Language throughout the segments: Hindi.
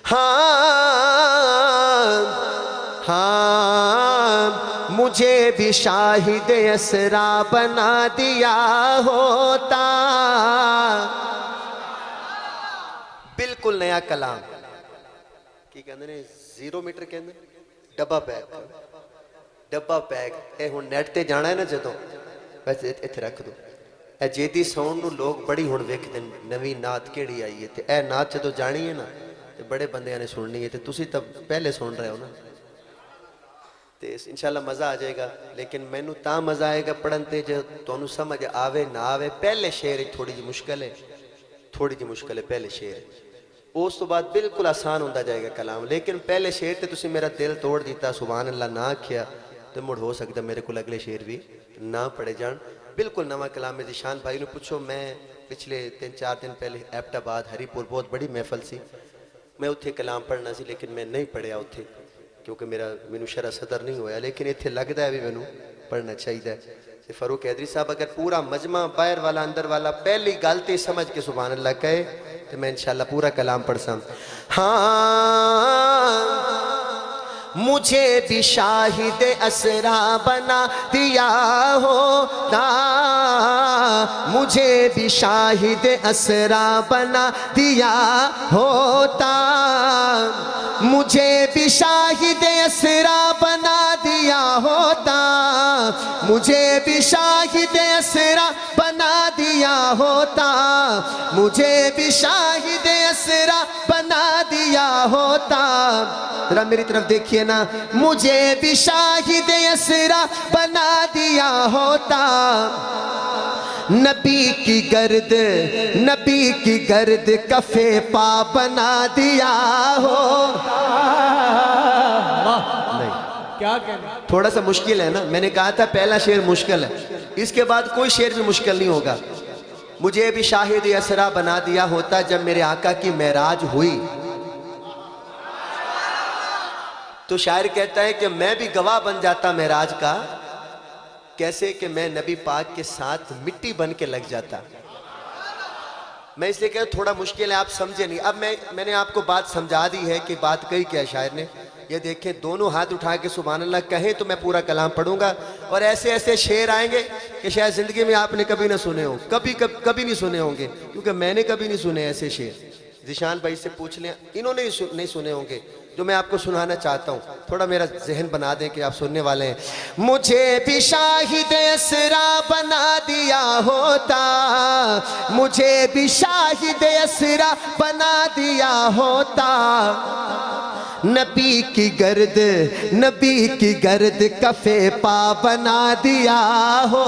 हाँ हाँ मुझे भी शाहिद असरा बना दिया होता। बिल्कुल नया कलाम की कहते ने 0 मीटर के अंदर डब्बा पैक ए हुण नेट ते जाना है ना जदों वैसे इत्थे रख दो ए जेदी साउंड नूं लोग बड़ी हुण वेखदे नवीं नात केड़ी आई है ते ए नात जदों जानी है ना ते बड़े बंदियां ने सुननी है ते तुसीं तां पहले सुन रहे हो ना ते इंशाअल्लाह मज़ा आ जाएगा। लेकिन मैनू तां मज़ा आएगा पढ़न ते जो तुहानू समझ आवे ना आवे। पहले शेर थोड़ी जी मुश्किल है पहले शेर उस तो बाद बिल्कुल आसान होता जाएगा कलाम। लेकिन पहले शेर ते तुसी मेरा दिल तोड़ दिता सुभान अल्लाह ना आखिया तो मुड़ हो सकता मेरे को अगले शेर भी ना पढ़े जान। बिल्कुल नवा कलाम है। ज़ीशान भाई ने पूछो मैं पिछले 3-4 दिन पहले एबटाबाद हरीपुर बहुत बड़ी महफल सी मैं उत्थे कलाम पढ़ना सी लेकिन मैं नहीं पढ़िया उत्थे क्योंकि मैनू शरा सदर नहीं होया। लेकिन इत्थे लगता है भी मैनू पढ़ना चाहिए। फ़ारूक हैदरी साहब अगर पूरा मजमा बाहर वाला अंदर वाला पहली गलती समझ के सुभान अल्लाह कहे तो मैं इंशाअल्लाह पूरा कलाम पढ़ सा। हाँ मुझे भी शाहिद असरा बना दिया होता। मुझे भी शाहिद असरा बना दिया होता। मुझे भी शाहिद असरा बना दिया होता। मुझे भी शाहिद असरा बना दिया होता। मुझे भी शाहिद असरा बना दिया होता। जरा मेरी तरफ देखिए ना। मुझे भी शाहिद असरा बना दिया होता। नबी की गर्द कफे पा बना दिया हो। नहीं क्या कहना थोड़ा सा मुश्किल है ना। मैंने कहा था पहला शेर मुश्किल है इसके बाद कोई शेर भी मुश्किल नहीं होगा। मुझे भी शाहिद असरा बना दिया होता जब मेरे आका की मेराज हुई। तो शायर कहता है कि मैं भी गवाह बन जाता मेराज का। कैसे कि मैं नबी पाक के साथ मिट्टी बन के लग जाता। मैं इसलिए कह थोड़ा मुश्किल है आप समझे नहीं। अब मैंने आपको बात समझा दी है कि बात कही क्या शायर ने। ये देखें दोनों हाथ उठा के सुभान अल्लाह कहें तो मैं पूरा कलाम पढ़ूंगा। और ऐसे ऐसे शेर आएंगे कि शायद जिंदगी में आपने कभी ना सुने हो कभी नहीं सुने होंगे क्योंकि मैंने कभी नहीं सुने ऐसे शेर। ज़ीशान भाई से पूछ लें इन्होंने नहीं सुने होंगे जो मैं आपको सुनाना चाहता हूँ। थोड़ा मेरा जहन बना दें कि आप सुनने वाले हैं। मुझे भी शाहिद असरा बना दिया होता। मुझे भी शाहिद असरा बना दिया होता। नबी की गर्द कफे पा बना दिया हो।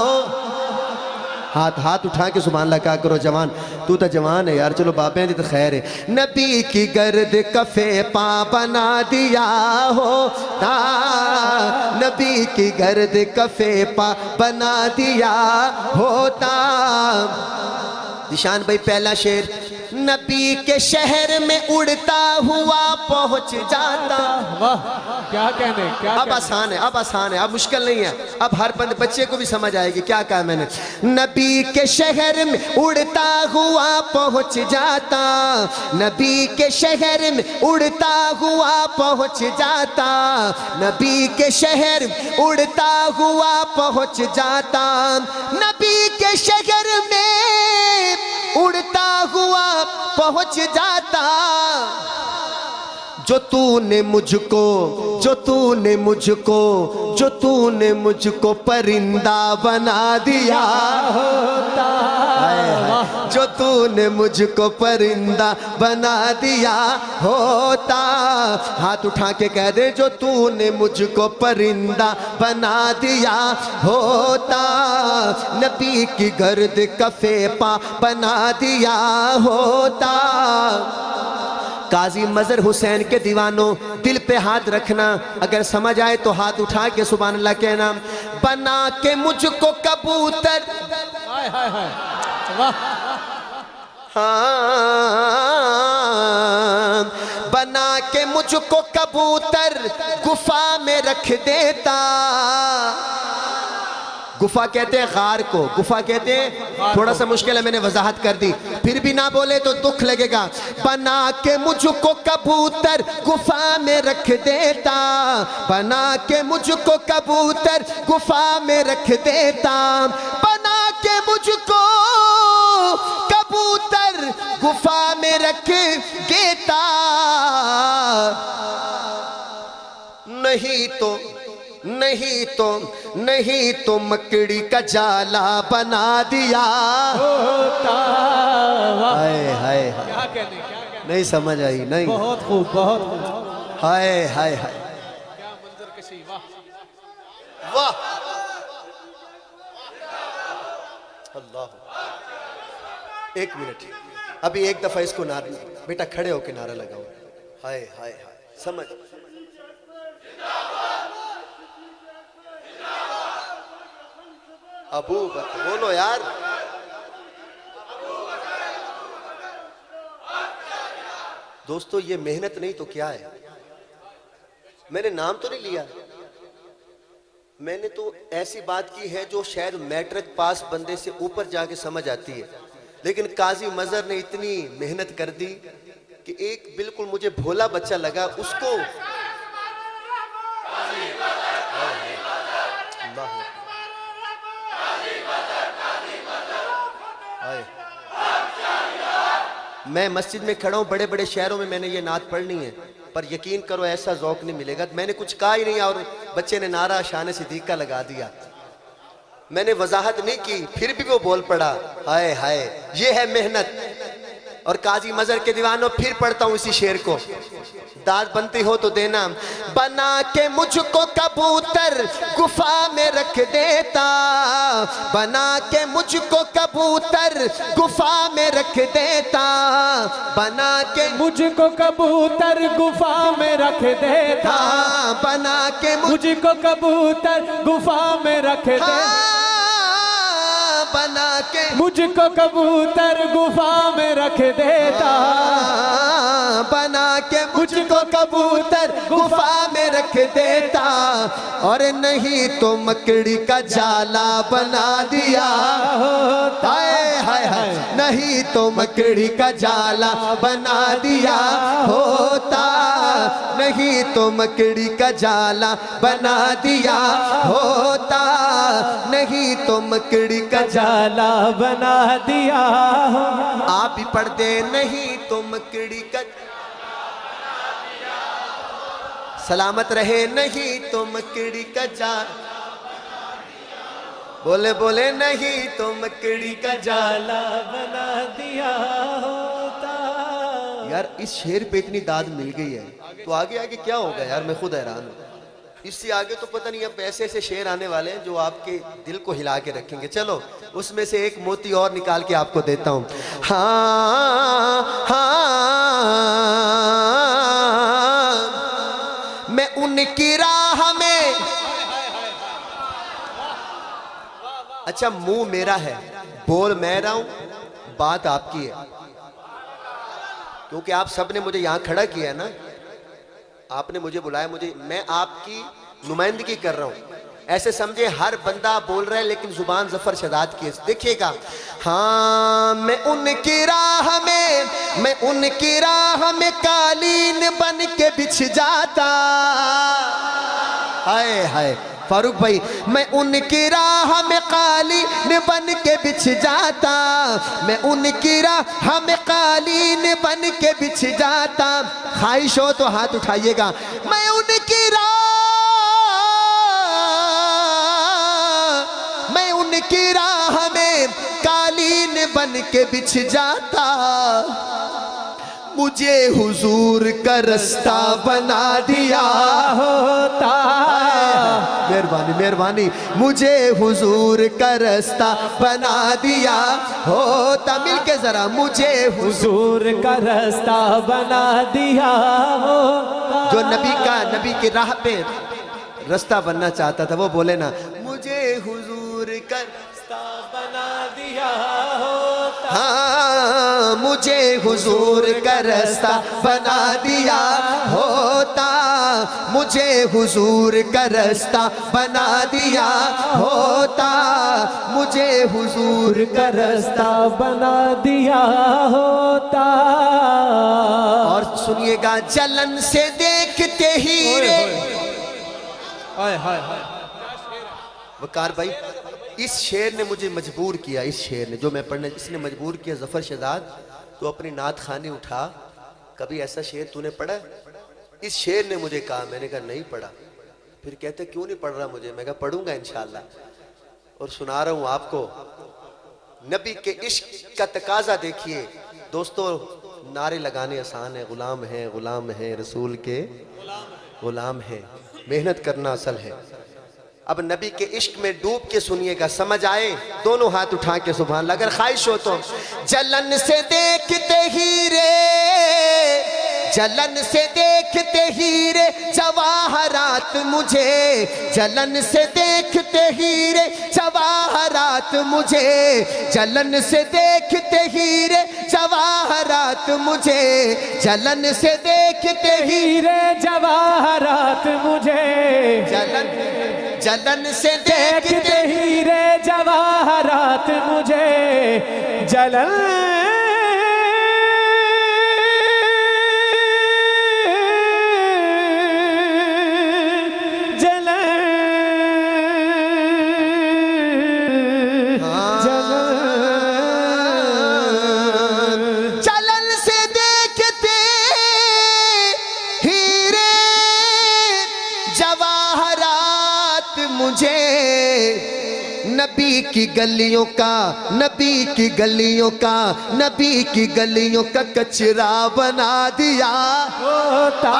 हाथ उठा के सुभान अल्लाह क्या करो जवान तू तो जवान है यार चलो बाबे दी तो खैर है। नबी की गर्द कफे पा बना दिया होता। नबी की गर्द कफे पा बना दिया होता। ज़ीशान भाई पहला शेर नबी के शहर में उड़ता हुआ पहुंच जाता। वाह क्या कहने क्या अब आसान है अब मुश्किल नहीं है। अब हर बच्चे को भी समझ आएगी क्या कहा मैंने। नबी के शहर में उड़ता हुआ पहुंच जाता। नबी के शहर में उड़ता हुआ पहुंच जाता। नबी के शहर में उड़ता हुआ पहुंच जाता। नबी के शहर में उड़ता हुआ पहुंच जाता। जो तूने मुझको परिंदा बना दिया होता। जो तूने मुझको परिंदा बना दिया होता। हाथ उठा के कह दे जो तूने मुझको परिंदा बना दिया होता। नबी की गर्द कफे पा बना दिया होता। काजी मजहर हुसैन के दीवानों दिल पे हाथ रखना अगर समझ आए तो हाथ उठा के सुभान अल्लाह कहना। बना के मुझको कबूतर हाँ बना के मुझको कबूतर गुफा में रख देता। गुफा कहते हैं गार को, गुफा कहते हैं, थोड़ा सा मुश्किल है, मैंने वजाहत कर दी, फिर भी ना बोले तो दुख लगेगा। बना के मुझको कबूतर गुफा में रख देता, बना के मुझको कबूतर गुफा में रख देता, बना के मुझको कबूतर गुफा में रख देता, नहीं तो मकड़ी का जाला बना दिया होता। हाय हाय हाय, क्या कहने, क्या कहने। नहीं समझ आई, नहीं, बहुत खूब, बहुत खूब। हाय हाय हाय, क्या मंजर कशी, वाह वाह, अल्लाह। एक मिनट, अभी एक दफा इसको नारा, बेटा खड़े होके नारा लगाओ, हाय हाय हाय, समझ। अबू बकर बोलो यार, दोस्तों ये मेहनत नहीं तो क्या है। मैंने नाम तो नहीं लिया, मैंने तो ऐसी बात की है जो शायद मैट्रिक पास बंदे से ऊपर जाके समझ आती है, लेकिन काजी मजहर ने इतनी मेहनत कर दी कि एक बिल्कुल मुझे भोला बच्चा लगा, उसको मैं मस्जिद में खड़ा हूँ, बड़े बड़े शहरों में मैंने ये नात पढ़नी है, पर यकीन करो ऐसा ज़ौक नहीं मिलेगा। मैंने कुछ कहा ही नहीं और बच्चे ने नारा शान सिद्दीक का लगा दिया, मैंने वजाहत नहीं की, फिर भी वो बोल पड़ा, हाय हाय, ये है मेहनत। और काजी मजहर के दीवानों फिर पढ़ता हूँ इसी शेर को, दाद बनती हो तो देना। बना के मुझको कबूतर गुफा में रख देता, बना के मुझको कबूतर गुफा में रख देता, बना के मुझको कबूतर गुफा में रख देता, बना के मुझको कबूतर गुफा में रख देता, बना के मुझको कबूतर गुफा में रख देता, बना के मुझको कबूतर गुफा में रख देता, और नहीं तो मकड़ी का जाला बना दिया होता, हाय हाय, नहीं तो मकड़ी का जाला बना दिया होता, नहीं तो मकड़ी का जाला बना दिया होता, नहीं तो मकड़ी का जाला बना दिया। आप भी पढ़ दे, नहीं तो मकड़ी का सलामत रहे, नहीं तो मकड़ी का जाल, बोले बोले, नहीं तो मकड़ी का जाला बना दिया होता। यार इस शेर पे इतनी दाद मिल गई है, तो आगे आगे क्या होगा यार, मैं खुद हैरान हूँ। इससे आगे तो पता नहीं, अब ऐसे ऐसे शेर आने वाले हैं जो आपके दिल को हिला के रखेंगे। चलो उसमें से एक मोती और निकाल के आपको देता हूँ। हाँ हाँ, मैं उनकी राह में, अच्छा मुंह मेरा है, बोल मैं रहा हूं, बात आपकी है, क्योंकि आप सबने मुझे यहां खड़ा किया है ना, आपने मुझे बुलाया, मैं आपकी नुमाइंदगी कर रहा हूं। ऐसे समझे हर बंदा बोल रहा है लेकिन जुबान जफर शदाद की। देखिएगा, हाँ मैं उनकी राह में कालीन बन के बिछ जाता, हाय हाय फारूक भाई, मैं उनकी राह में कालीन बन के बिछ जाता, मैं उनकी राह में कालीन बन के बिछ जाता। ख्वाहिश हो तो हाथ उठाइएगा। मैं उनकी राह में कालीन बन के बिछ जाता, मुझे हुजूर का रास्ता बना दिया होता, मेहरबानी मेहरबानी, मुझे हुजूर का रास्ता बना दिया होता। मिलके जरा, मुझे हुजूर का रास्ता बना दिया होता। जो नबी की राह पे रास्ता बनना चाहता था वो बोले ना, मुझे हुजूर का रास्ता बना दिया होता। हाँ मुझे हुजूर का रास्ता बना दिया होता, मुझे हुजूर का रास्ता बना दिया होता, मुझे हुजूर का रास्ता बना दिया होता। और सुनिएगा, जलन से देखते ही रे। हाय हाय हाय। वकार भाई, इस शेर ने मुझे मजबूर किया, इस शेर ने जो मैं पढ़ने, इसने मजबूर किया। जफर शहजाद, तो अपनी नात खानी उठा, कभी ऐसा शेर तूने पढ़ा? इस शेर ने मुझे कहा, मैंने कहा नहीं पढ़ा। फिर कहते क्यों नहीं पढ़ रहा मुझे? मैं कहा पढ़ूंगा इंशाअल्लाह। और सुना रहा हूं आपको। नबी के इश्क का तकाजा देखिए दोस्तों। नारे लगाने आसान है, गुलाम है रसूल के गुलाम है, मेहनत करना असल है। अब नबी के इश्क में डूब के सुनिएगा, समझ आए? दोनों हाथ उठा के सुभान अल्लाह। अगर ख्वाहिश हो तो जलन से देखते ही रे, जलन से देखते ही रे जवाहरात मुझे, जलन से देखते ही रे जवाहरात मुझे, जलन से देखते ही रे जवाहरात मुझे, जलन से देखते ही रे जवाहरात मुझे, जलन से देखते ही रे जवाहरात मुझे, जलन नबी की गलियों का, नबी की गलियों का, नबी की गलियों का कचरा बना दिया होता।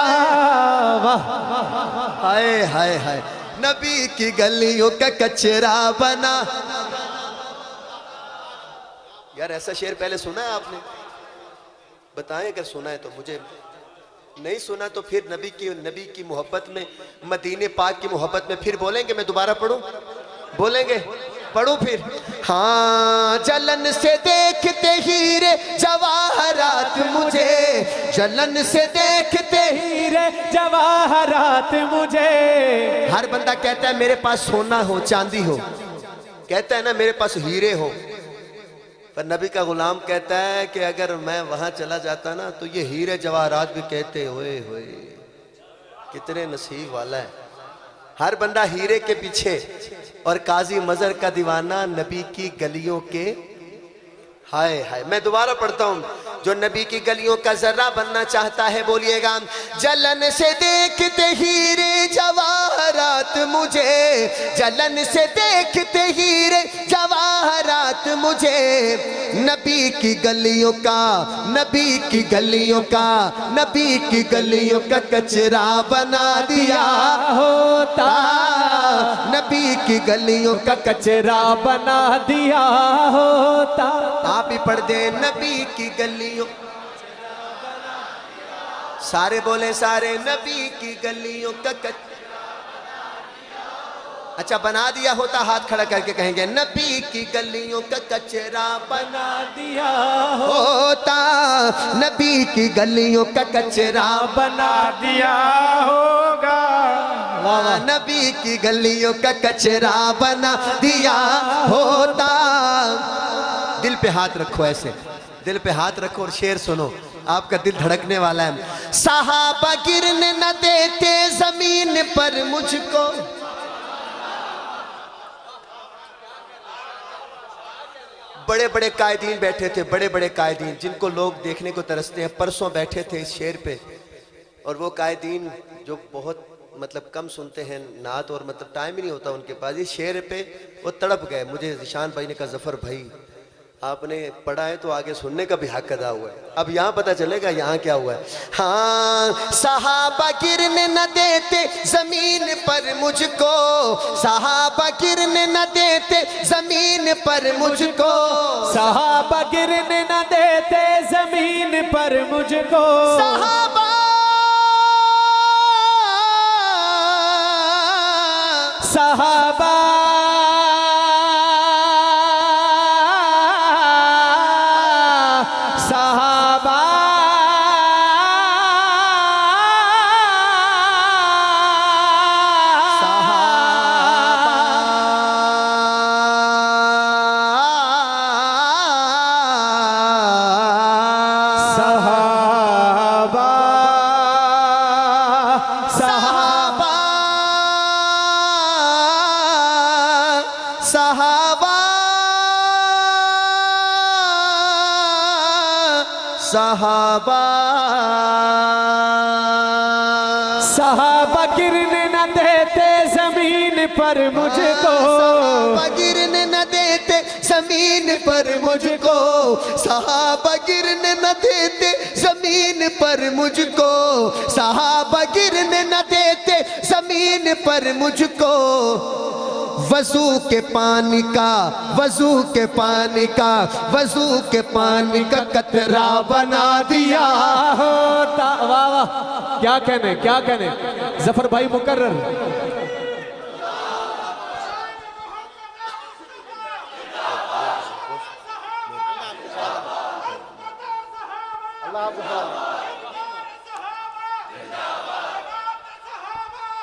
हाय हाय हाय, नबी की गलियों का कचरा बना। यार ऐसा शेर पहले सुना है आपने? बताएं अगर सुना है तो। मुझे नहीं सुना तो फिर नबी की मोहब्बत में, मदीने पाक की मोहब्बत में फिर बोलेंगे। मैं दोबारा पढ़ूं? बोलेंगे? पढ़ो फिर। हाँ, जलन से देखते ही रे जवाहरात मुझे, जलन से देखते ही रे जवाहरात मुझे। हर बंदा कहता है मेरे पास सोना हो, चांदी हो, कहता है ना मेरे पास हीरे हो, पर नबी का गुलाम कहता है कि अगर मैं वहां चला जाता ना तो ये हीरे जवाहरात भी कहते होए होए कितने नसीब वाला है। हर बंदा हीरे के पीछे, और काजी मजर का दीवाना नबी की गलियों के। हाय हाय, मैं दोबारा पढ़ता हूँ। जो नबी की गलियों का जर्रा बनना चाहता है बोलिएगा, जलन से देखते ही रे जवाहरात मुझे, जलन से देखते ही रे जवाहरात मुझे, नबी की गलियों का, नबी की गलियों का, नबी की गलियों का कचरा बना दिया होता, नबी की गलियों का कचरा बना दिया होता। आप ही पढ़ दे, नबी की गलियों, सारे बोले सारे, नबी की गलियों का अच्छा बना दिया होता। हाथ खड़ा करके कहेंगे, नबी की गलियों का कचरा बना दिया होता, नबी की गलियों का कचरा बना दिया होगा। नबी की गलियों का कचरा बना दिया होता। दिल पे हाथ रखो, ऐसे दिल पे हाथ रखो और शेर सुनो, आपका दिल धड़कने वाला है। सहाबा गिरने न देते जमीन पर मुझको, बड़े बड़े कायदीन बैठे थे, बड़े बड़े कायदीन जिनको लोग देखने को तरसते हैं, परसों बैठे थे इस शेर पे। और वो कायदीन जो बहुत मतलब कम सुनते हैं नात, और मतलब टाइम ही नहीं होता उनके पास, इस शेर पे वो तड़प गए। मुझे निशान भाई ने कहा, जफर भाई आपने पढ़ा है तो आगे सुनने का भी हक अदा हुआ है। अब यहाँ पता चलेगा यहाँ क्या हुआ है। हाँ, सहाबा गिरने न देते जमीन पर मुझको, सहाबा गिरने न देते जमीन पर मुझको, सहाबा गिरने न देते जमीन पर मुझको, सहाबा सहाबा सहाबा सहाबा गिरने न देते जमीन पर मुझको, सहाबा गिरने न देते जमीन पर मुझको, सहाबा गिरने न देते जमीन पर मुझको, सहाबा गिरने न देते जमीन पर मुझको। वजू के पानी का, वजू के पानी का, वजू के पानी का कतरा बना दिया होता। वाह वाह, क्या कहने, क्या कहने। जफर भाई मुकर्रर।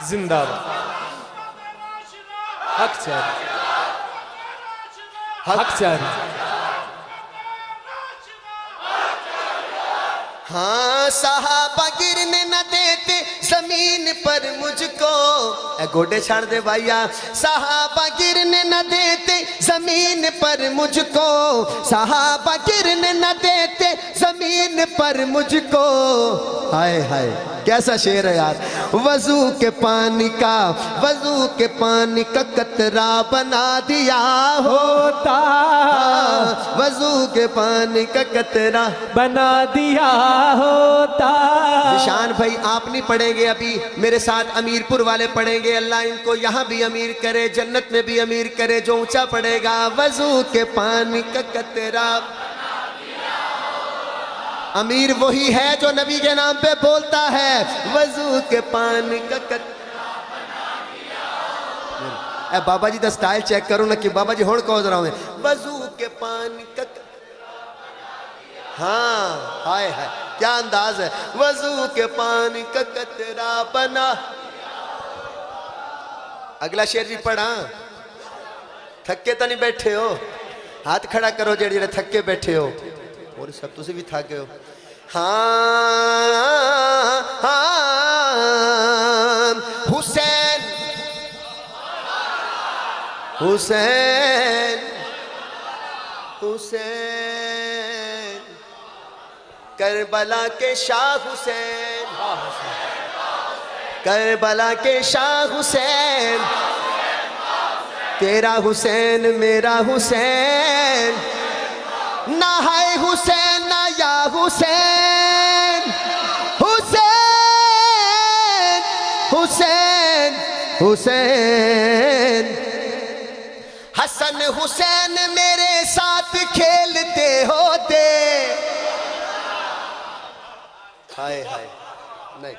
जिंदाबाद। हक चाहिए, हक चाहिए। हाँ सहाबा गिरने न देते जमीन पर मुझको, ए गोडे छाड़ दे भैया। सहाबा गिरने न देते जमीन पर मुझको, सहाबा गिरने न देते जमीन पर मुझको। हाय हाय कैसा शेर है यार। वजू के पानी का, वजू के पानी का कतरा बना दिया होता, वजू के पानी का कतरा बना दिया होता। निशान भाई आप नहीं पढ़ेंगे, अभी मेरे साथ अमीरपुर वाले पढ़ेंगे। अल्लाह इनको यहाँ भी अमीर करे, जन्नत में भी अमीर करे। जो ऊंचा पढ़ेगा वजू के पानी का कतरा। अमीर वही है जो नबी के नाम पे बोलता है वजू के पानी का ए बाबा जी दा स्टाइल चेक करो ना कि बाबा जी हुण कहो जरा वजू के पानी का। हाँ हाय हाय क्या अंदाज है। वजू के पानी का कतरा बना। अगला शेर भी पढ़ा। थके तो नहीं बैठे हो, हाथ खड़ा करो जेड़े जेड़े थके बैठे हो, और सब तुसी भी थके हो। हाँ हाँ हुसैन हुसैन हुसैन करबला के शाह हुसैन, करबला के शाह हुसैन, तेरा हुसैन मेरा हुसैन, ना है हुसैन ना या हुसैन, हुसैन हुसैन हुसैन। हसन हुसैन मेरे साथ खेलते होते। हाय हाय नहीं,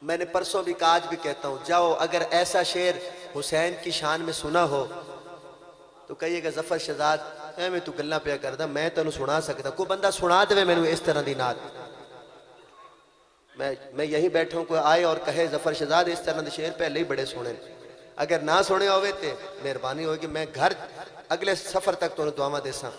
मैंने परसों भी कहा, आज भी कहता हूं, जाओ अगर ऐसा शेर हुसैन की शान में सुना हो तो कहिएगा जफर शहजाद मैं तू गल्ला पिया करदा, मैं तेन सुना सकता। कोई बंदा सुना दे मैनू इस तरह की नात। मैं यहीं बैठा हूं, कोई आए और कहे जफर शहजाद इस तरह के शेर पहले ही बड़े सुने। अगर ना सुने होवे तो मेहरबानी होगी, मैं घर अगले सफर तक तो दुआवा देसा।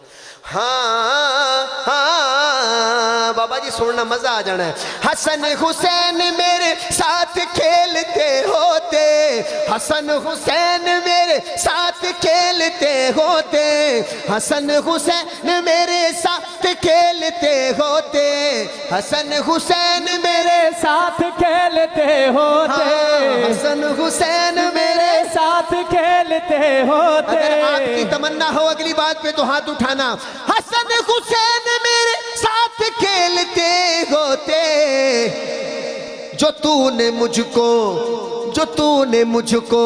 हाँ हाँ बाबा जी सुनना मजा आ जाना है। हसन हुसैन मेरे साथ खेलते होते, हसन हुसैन मेरे साथ खेलते होते, हसन हुसैन मेरे साथ खेलते होते, हसन हुसैन मेरे साथ खेलते होते, हसन हुसैन मेरे साथ खेलते होते। अगर आपकी तमन्ना हो अगली बात पे तो हाथ उठाना। हसन हुसैन मेरे साथ खेलते होते, जो तूने मुझको, जो तूने मुझको,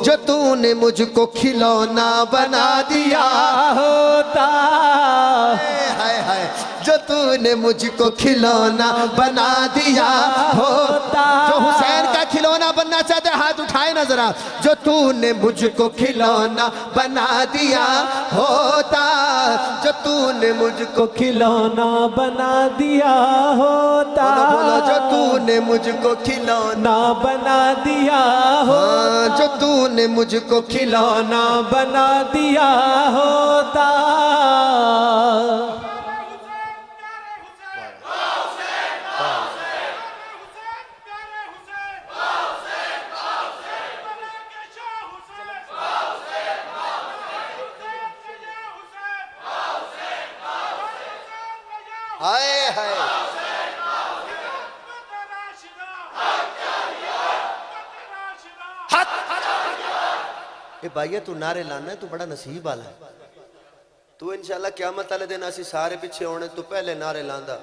जो तूने मुझको खिलौना बना दिया होता। हाय हाय जो तूने मुझको खिलौना बना दिया होता। जो हुसैन का खिलौना बनना चाहते हाथ उठाए ना जरा। जो तूने मुझको खिलौना बना दिया होता, जो तूने मुझको खिलौना बना दिया होता। बोलो बोलो जो तूने मुझको खिलौना बना दिया होता, जो तूने मुझको खिलौना बना दिया होता। हाय। भाइया तू नारे लाना है, तू बड़ा नसीब वाला है। तू इंशाल्लाह क़यामत वाले दिन असी सारे पिछे होने तू पहले नारे लांदा,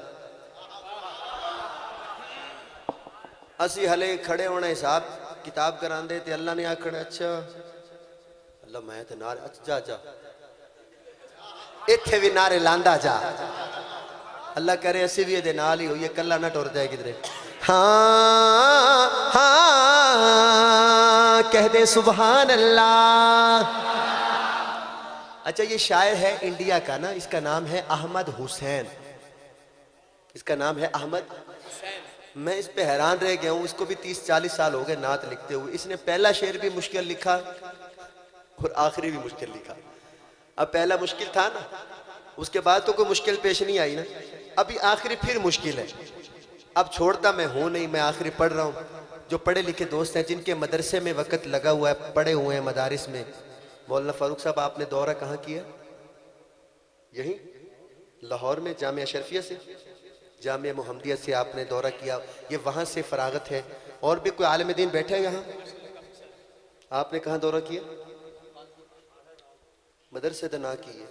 असी हले खड़े होने हिसाब किताब करांदे ते अल्लाह ने आखना अच्छा अल्लाह मैं ते नारे अच्छा जा इत्थे भी नारे लांदा जा। अल्लाह करे असी भी ये नाल ही होइए, कल्ला ना टुर जाए किधरे। हाँ हाँ कह दे सुभान अल्लाह। अच्छा ये शायर है इंडिया का ना, इसका नाम है अहमद हुसैन, इसका नाम है अहमद। मैं इस पे हैरान रह गया हूँ, इसको भी 30-40 साल हो गए नात लिखते हुए। इसने पहला शेर भी मुश्किल लिखा और आखिरी भी मुश्किल लिखा। अब पहला मुश्किल था ना, उसके बाद तो कोई मुश्किल पेश नहीं आई ना, अभी आखिरी फिर मुश्किल है। अब छोड़ता मैं हूं नहीं, मैं आखिरी पढ़ रहा हूँ। जो पढ़े लिखे दोस्त हैं जिनके मदरसे में वक़्त लगा हुआ है, पढ़े हुए हैं मदारिस में। मौलाना फारूक साहब आपने दौरा कहाँ किया? यहीं लाहौर में जामिया शरफिया से, जामिया मुहम्मदिया से आपने दौरा किया, ये वहाँ से फरागत है। और भी कोई आलिम दीन बैठे हैं यहाँ? आपने कहाँ दौरा किया? मदरसे दना की है।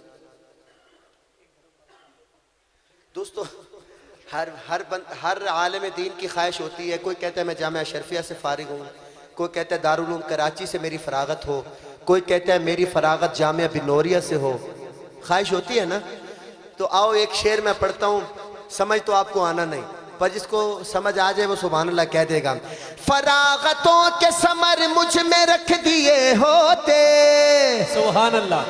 दोस्तों हर आलिम दीन की ख्वाहिश होती है, कोई कहता है मैं जामिया शरफिया से फारिग हूँ, कोई कहता है दारुल उलूम कराची से मेरी फरागत हो, कोई कहता है मेरी फरागत जामिया बिनोरिया से हो। ख्वाहिश होती है ना। तो आओ एक शेर मैं पढ़ता हूँ, समझ तो आपको आना नहीं, पर जिसको समझ आ जाए वो सुभान अल्लाह कह देगा। फरागतों के समर मुझ में रख दिए होते, सुभान अल्लाह।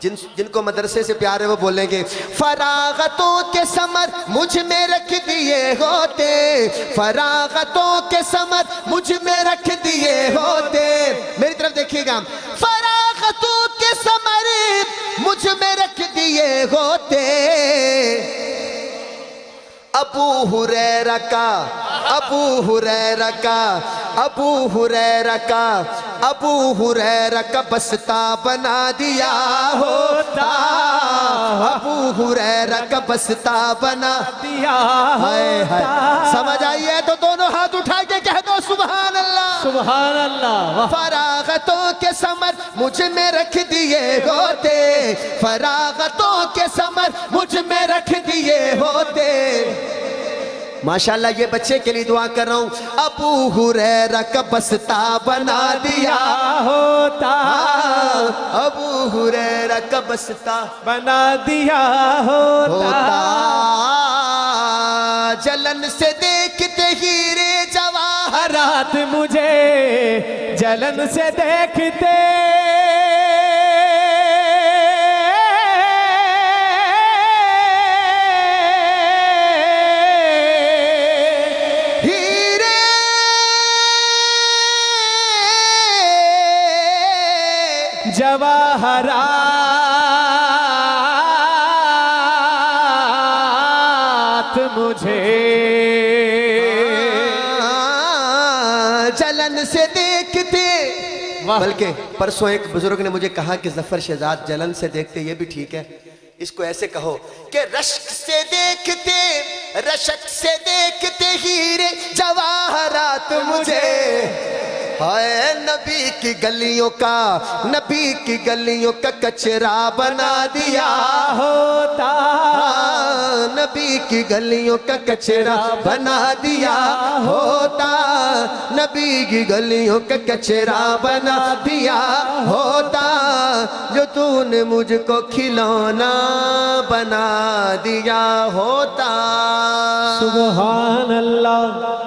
जिनको मदरसे से प्यार है वो बोलेंगे फरागतों के समर मुझ में रख दिए होते, फरागतों के समर मुझ में रख दिए होते। मेरी तरफ देखिएगा। फरागतों के समर मुझ में रख दिए होते, अबू हुरैरा का अबू हुरैरा का अबू हुरैरा का अबू हुरैरा का बस्ता बना दिया होता, अबू हुरैरा का बस्ता बना दिया हाय हाय। होता। समझ आई है तो दोनों हाथ उठा के कह दो सुभान अल्लाह। सुभान अल्लाह। फरागतों के समर मुझ में रख दिए होते, फरागतों के समर मुझ में रख दिए होते। माशाल्लाह ये बच्चे के लिए दुआ कर रहा हूँ। अबू हुरैरा का बस्ता बना दिया होता, अबू हुरैरा का बस्ता बना दिया होता। जलन से देखते हीरे जवाहरात, रात मुझे जलन से देखते हीरे जवाहरात मुझे जलन से देखते। वाह। बल्कि परसों एक बुजुर्ग ने मुझे कहा कि जफर शहजाद जलन से देखते, ये भी ठीक है। इसको ऐसे कहो कि रश्क से देखते, रशक से देखते हीरे जवाहरात मुझे। हाय नबी की गलियों का, नबी की गलियों का कचरा बना दिया होता, नबी की गलियों का कचरा बना दिया होता, नबी की गलियों का कचरा बना दिया होता। जो तूने मुझको खिलौना बना दिया होता। सुभान अल्लाह।